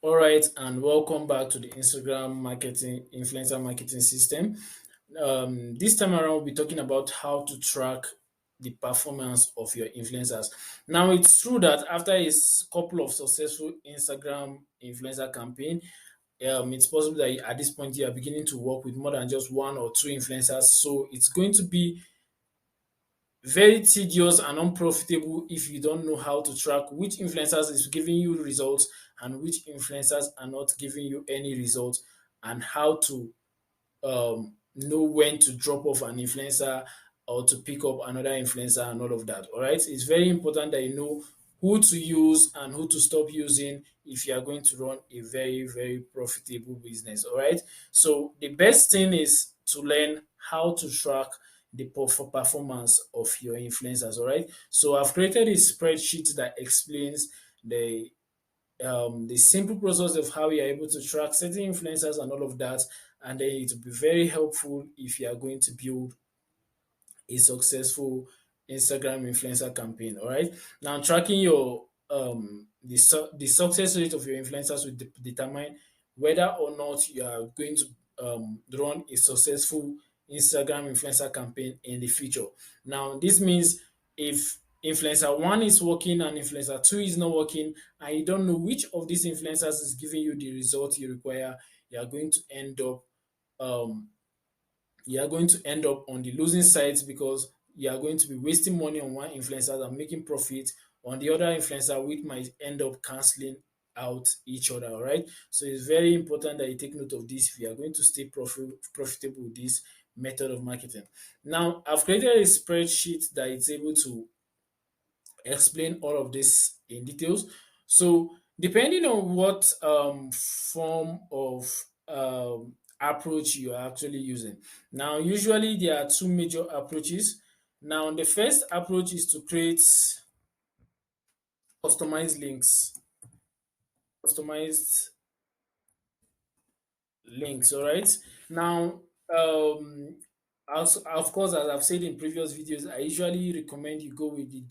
All right, and welcome back to the Instagram marketing influencer marketing system. This time around, we'll be talking about how to track the performance of your influencers. Now, it's true that after couple of successful Instagram influencer campaign, it's possible that at this point you are beginning to work with more than just one or two influencers. So it's going to be very tedious and unprofitable if you don't know how to track which influencers is giving you results and which influencers are not giving you any results, and how to know when to drop off an influencer or to pick up another influencer and all of that. All right. It's very important that you know who to use and who to stop using if you are going to run a very, very profitable business. All right. So the best thing is to learn how to track the performance of your influencers. All right. So I've created a spreadsheet that explains the simple process of how you are able to track certain influencers and all of that. And then it will be very helpful if you are going to build a successful Instagram influencer campaign. All right. Now tracking your the success rate of your influencers will determine whether or not you are going to run a successful Instagram influencer campaign in the future. Now this means if influencer one is working and influencer two is not working, and you don't know which of these influencers is giving you the result you require, you are going to end up um on the losing side, because you are going to be wasting money on one influencer and making profit on the other influencer, which might end up canceling out each other. All right. So it's very important that you take note of this if you are going to stay profitable with this method of marketing. Now, I've created a spreadsheet that is able to explain all of this in details. So, depending on what form of approach you are actually using. Now, usually there are two major approaches. Now, the first approach is to create customized links, customized links. All right. Now, of course, as I've said in previous videos, I usually recommend you go with the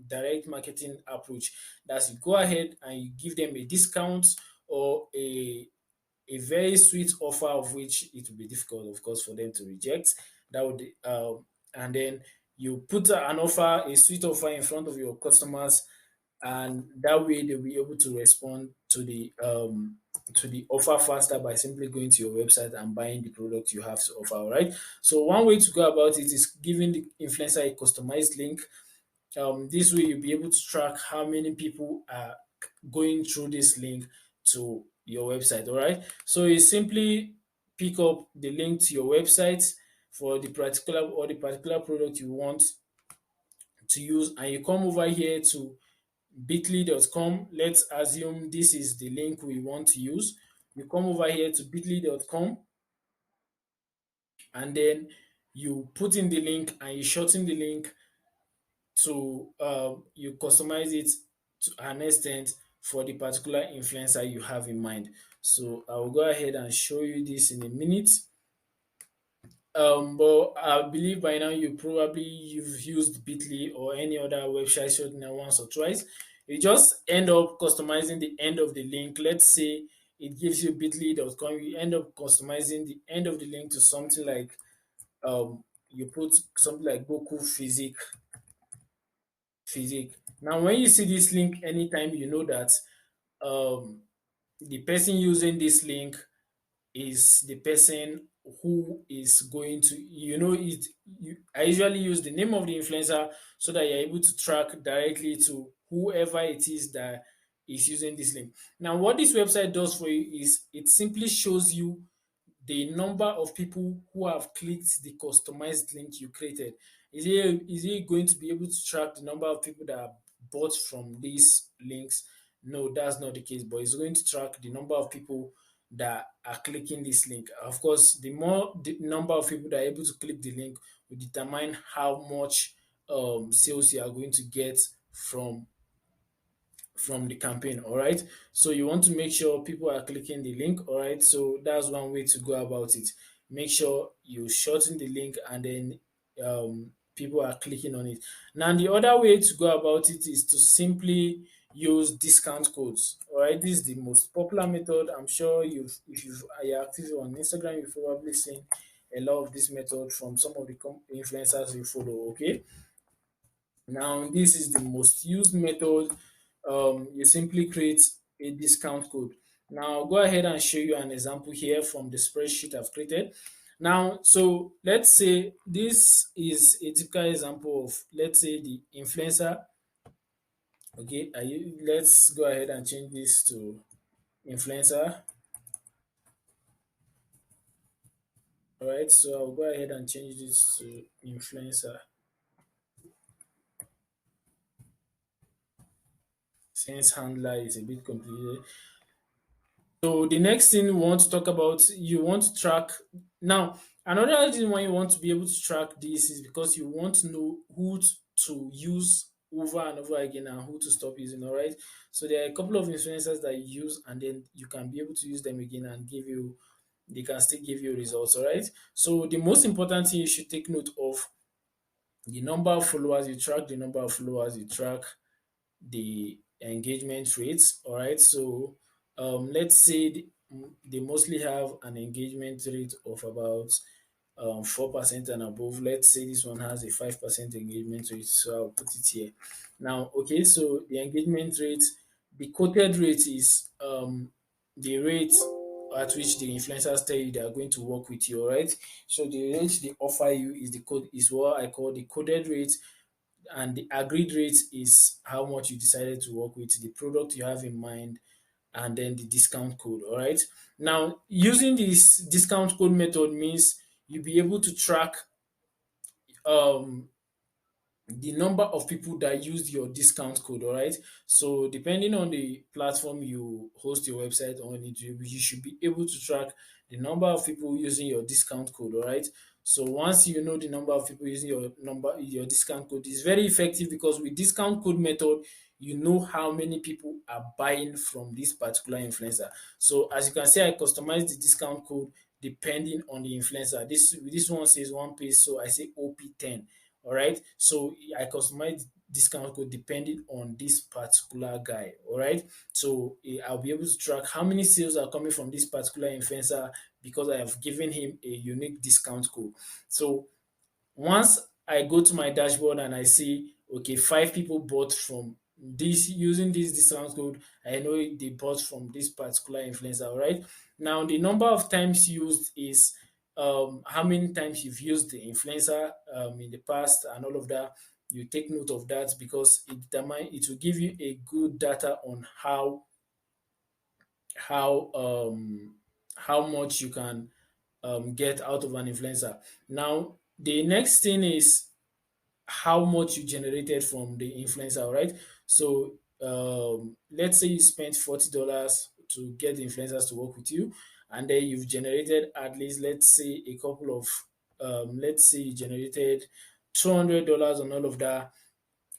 direct marketing approach. That's, you go ahead and you give them a discount or a very sweet offer, of which it will be difficult, of course, for them to reject. That would and then you put an offer, a sweet offer, in front of your customers, and that way they'll be able to respond to the offer faster by simply going to your website and buying the product you have to offer. All right. So one way to go about it is giving the influencer a customized link. This way you'll be able to track how many people are going through this link to your website. All right. So you simply pick up the link to your website for the particular product you want to use, and you come over here to bit.ly.com. Let's assume this is the link we want to use. You come over here to bit.ly.com, and then you put in the link and you shorten the link to you customize it to an extent for the particular influencer you have in mind. So I will go ahead and show you this in a minute. But I believe by now you've used Bitly or any other website shortener once or twice. You just end up customizing the end of the link. Let's say it gives you bit.ly.com. You end up customizing the end of the link to something like you put something like Boku Physic. Now, when you see this link anytime, you know that um the person using this link is the person who is going to, I usually use the name of the influencer so that you're able to track directly to whoever it is that is using this link. Now, what this website does for you is it simply shows you the number of people who have clicked the customized link you created. Is it going to be able to track the number of people that have bought from these links? No, that's not the case, but it's going to track the number of people that are clicking this link. Of course, the more the number of people that are able to click the link will determine how much sales you are going to get from the campaign. All right. So you want to make sure people are clicking the link. All right. So that's one way to go about it. Make sure you shorten the link, and then people are clicking on it. Now, the other way to go about it is to simply use discount codes. All right, this is the most popular method. I'm sure if you're active on Instagram, you've probably seen a lot of this method from some of the influencers you follow. Okay, now this is the most used method. You simply create a discount code. Now I'll go ahead and show you an example here from the spreadsheet I've created. Now, so let's say this is a typical example of, let's say, the influencer. Okay, let's go ahead and change this to influencer. All right, so I'll go ahead and change this to influencer since handler is a bit complicated. So the next thing we want to talk about, you want to track. Now, another reason why you want to be able to track this is because you want to know who to use over and over again and who to stop using. All right. So there are a couple of influencers that you use, and then you can be able to use them again and they can still give you results. All right. So the most important thing you should take note of, the number of followers you track, the number of followers you track, the engagement rates. All right, so let's say they mostly have an engagement rate of about 4% and above. Let's say this one has a 5% engagement rate, so I'll put it here. Now, okay, so the engagement rate, the quoted rate is the rate at which the influencers tell you they are going to work with you, all right? So the rate they offer you is the code is what I call the coded rate, and the agreed rate is how much you decided to work with, the product you have in mind, and then the discount code. All right. Now, using this discount code method means you'll be able to track um the number of people that used your discount code. All right, so depending on the platform you host your website on, you should be able to track the number of people using your discount code. All right, so once you know the number of people using your discount code, is very effective because with discount code method, you know how many people are buying from this particular influencer. So as you can see, I customize the discount code depending on the influencer. This one says one page, so I say OP10. All right. So I customize discount code depending on this particular guy. All right. So I'll be able to track how many sales are coming from this particular influencer because I have given him a unique discount code. So once I go to my dashboard and I see, okay, five people bought from this using this discount code, I know they bought from this particular influencer. All right. Now, the number of times used is how many times you've used the influencer in the past and all of that. You take note of that because it will give you a good data on how um, how much you can get out of an influencer. Now, the next thing is how much you generated from the influencer, right? So let's say you spent $40 to get the influencers to work with you, and then you've generated at least, let's say, a couple of, let's say you generated $200 on all of that,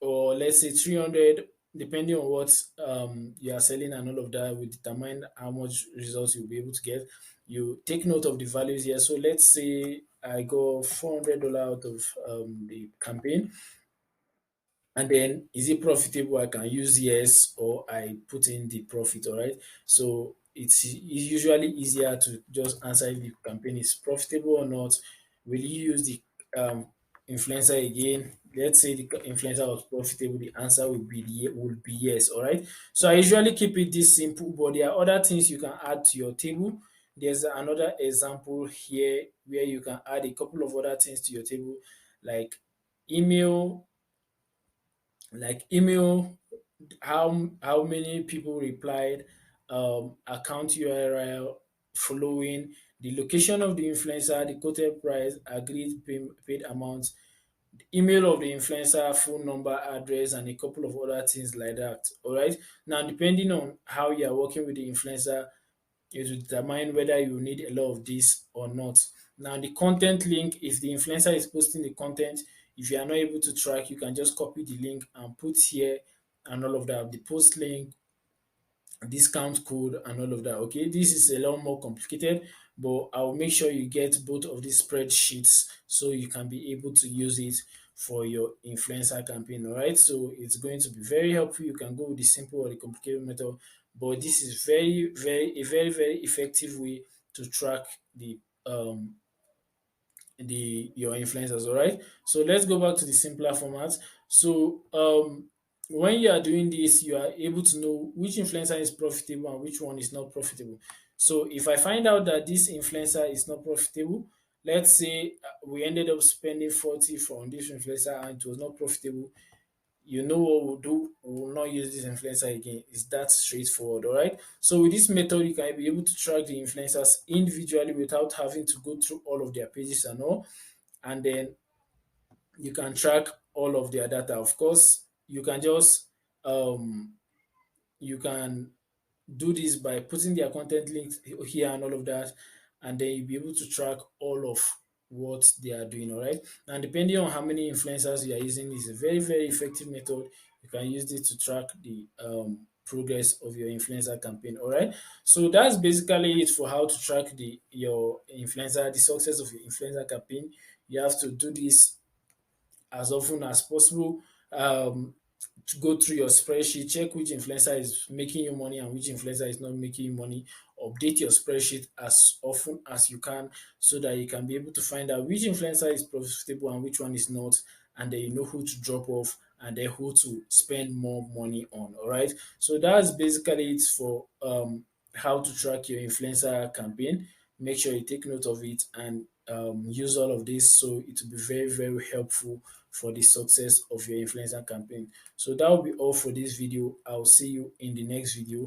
or let's say 300, depending on what you are selling and all of that will determine how much results you'll be able to get. You take note of the values here. So let's say I got $400 out of the campaign, and then is it profitable? I can use yes, or I put in the profit. All right. So it's usually easier to just answer if the campaign is profitable or not. Will you use the um, influencer again? Let's say the influencer was profitable. The answer would be yes. All right. So I usually keep it this simple, but there are other things you can add to your table. There's another example here where you can add a couple of other things to your table, like email email, how many people replied, account URL, following, the location of the influencer, the quoted price, agreed paid amount, the email of the influencer, phone number, address, and a couple of other things like that. All right. Now, depending on how you are working with the influencer, it will determine whether you need a lot of this or not. Now, the content link, if the influencer is posting the content, if you are not able to track, you can just copy the link and put here and all of that. The post link, discount code, and all of that. Okay, this is a lot more complicated, but I'll make sure you get both of these spreadsheets so you can be able to use it for your influencer campaign. All right, so it's going to be very helpful. You can go with the simple or the complicated method, but this is very effective way to track um the your influencers. All right, so let's go back to the simpler format. So when you are doing this, you are able to know which influencer is profitable and which one is not profitable. So if I find out that this influencer is not profitable, let's say we ended up spending 40 from this influencer and it was not profitable, you know what we'll do? We will not use this influencer again. It's that straightforward, all right? So with this method, you can be able to track the influencers individually without having to go through all of their pages and all. And then you can track all of their data. Of course, you can just you can do this by putting their content links here and all of that, and then you'll be able to track all of what they are doing. All right. And depending on how many influencers you are using, is a very effective method. You can use it to track the progress of your influencer campaign. All right. So that's basically it for how to track the success of your influencer campaign. You have to do this as often as possible. To go through your spreadsheet, check which influencer is making you money and which influencer is not making you money. Update your spreadsheet as often as you can so that you can be able to find out which influencer is profitable and which one is not, and then you know who to drop off and then who to spend more money on. All right. So that's basically it for how to track your influencer campaign. Make sure you take note of it and use all of this so it will be very helpful for the success of your influencer campaign. So that will be all for this video. I'll see you in the next video.